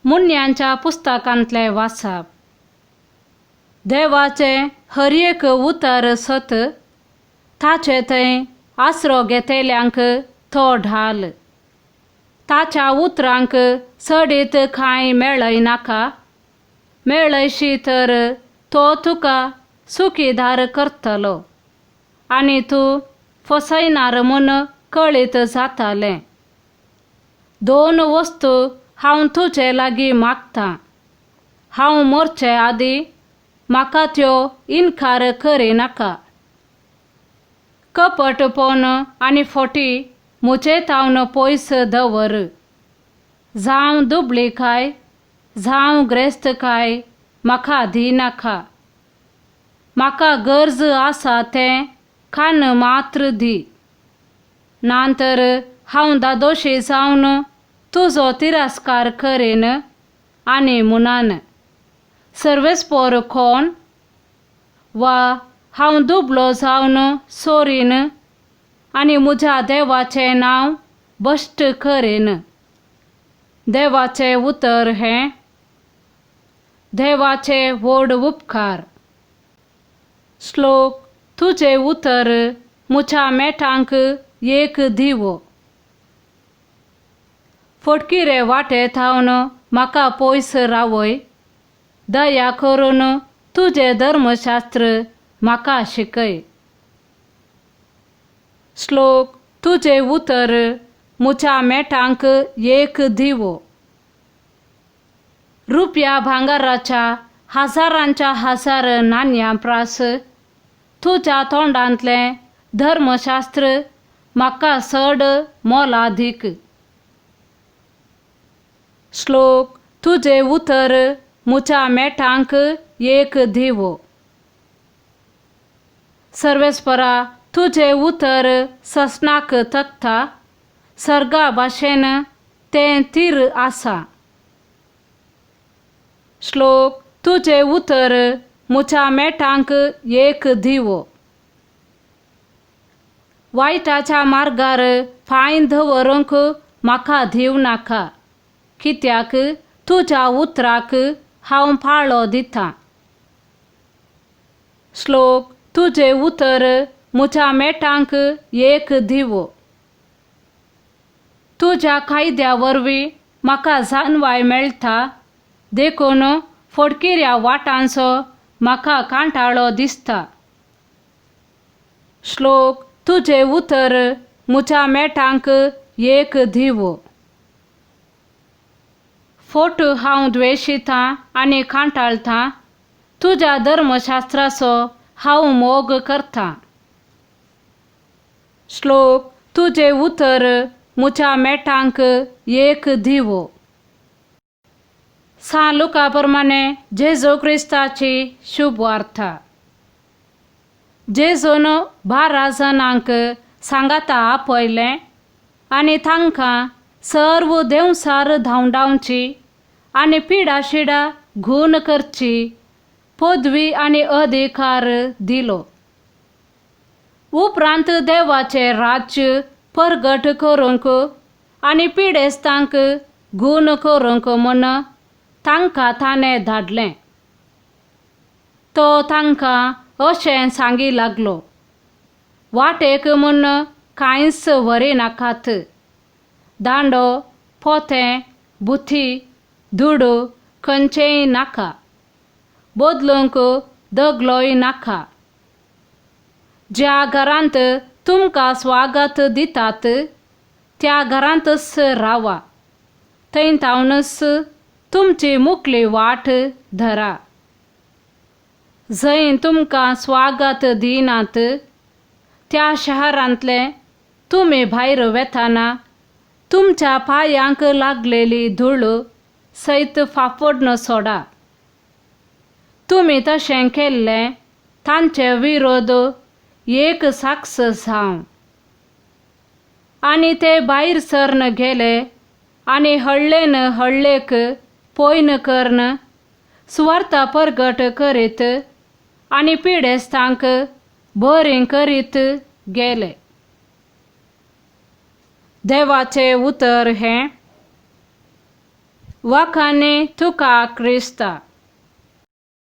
मुन्यांच्या पुस्तकांतले वाचप. देवाचे हर एक उतर सत, ताचे थंय आसरो घेतल्यांक तो ढाल. ताच्या उतरांक सडीत कांय मेळय नाका, मेळयशी तर तो तुका सुखीदार करतलो, आनी तूं फसयनार म्हूण कळीत जातालें. 2 वस्तू हांव तुजे लागीं मागतां. हांव मरचे आदीं म्हाका त्यो इन्कार करिनाका. कपटपण आनी फोटी म्हजे तावन पयस दवर. जावं दुबळीकाय जावं ग्रेस्तकाय म्हाका दिनाका. म्हाका गरज आसा तें खाण मात्र दी. नांतर हांव दादोशी जावन तुजो तिरस्कार करीन आनी म्हणान, सर्वेस्पर कोण? वा हांव दुबळो जावन सोरीन आनी म्हज्या देवाचें नांव बश्ट करीन. देवाचें उतर हें. देवाचे व्हड उपकार. श्लोक. तुजे उतर म्हज्या मेठांक एक दिवो. फटकिरे वाटे थावन म्हाका पयस रावय. दया करून तुजे धर्मशास्त्र म्हाका शिकय. श्लोक. तुजे उतर म्हज्या मेठांक एक दिवो. रुपया भांगाराच्या हजारांच्या हजार नाण्यां प्रास तुज्या तोंडांतलें धर्मशास्त्र म्हाका चड मोलादीक. श्लोक. तुजे उतर म्हज्या मेठांक एक दिवो. सर्वेस्परा, तुजे उतर ससनाक तकता, सर्गा भाशेन तें तीर आसा. श्लोक. तुजे उतर म्हज्या मेठांक एक दिवो. वायटाच्या मार्गार पांय दवरूंक म्हाका दिवनाका, कित्याक तुज्या उतराक हांव पाळो दितां. श्लोक. तुजे उतर म्हज्या मेठांक एक दिवो. तुज्या कायद्या वरवीं म्हाका जानवाय मेळटा, देखून फटकिऱ्या वाटांचो म्हाका कांटाळो दिसता. श्लोक. तुजे उतर म्हज्या मेठांक एक दिवो. फोट हांव द्वेशितां आनी कांटाळटां, तुज्या धर्मशास्त्राचो हांव मोग करतां. श्लोक. तुजे उतर म्हज्या मेठांक एक दिवो. सान लुका प्रमाणे जेजू क्रिस्ताची शुभ वार्ता. जेजून 12 जाणांक सांगाता आपयलें आनी तांकां सर्व देंवसार धांवडावची आनी पिडाशिडा घूण करची पदवी आनी अधिकार दिलो. उपरांत देवाचें राज्य परगट करूंक आनी पिडेस्तांक घूण करूंक म्हूण तांकां ताणें धाडलें. तो तांकां अशें सांगी लागलो, वाटेक म्हूण कांयच व्हरिनाकात. दांडो, पोतें, बुथी, धुडो खंयचेंय नाका. बदलूंक दगलोय नाका. ज्या घरांत तुमकां स्वागत दितात त्या घरांतच रावा. थंय थावनच तुमची मुखली वाट धरा. जंय तुमकां स्वागत दिनात त्या शारांतले तुमी भायर वेताना तुमच्या पांयांक लागलेली धूळ सयत फाफोडन सोडा. तुमी तशें केल्लें तांचे विरोध एक साक्ष जावं. आनी ते भायर सरन गेले आनी हळ्ळेन हळ्ळेक पयन करन सुवार्ता परगट करीत आनी पिडेस्तांक बरी करीत गेले. देवाचे उतर हें. Wakane tuka Krista.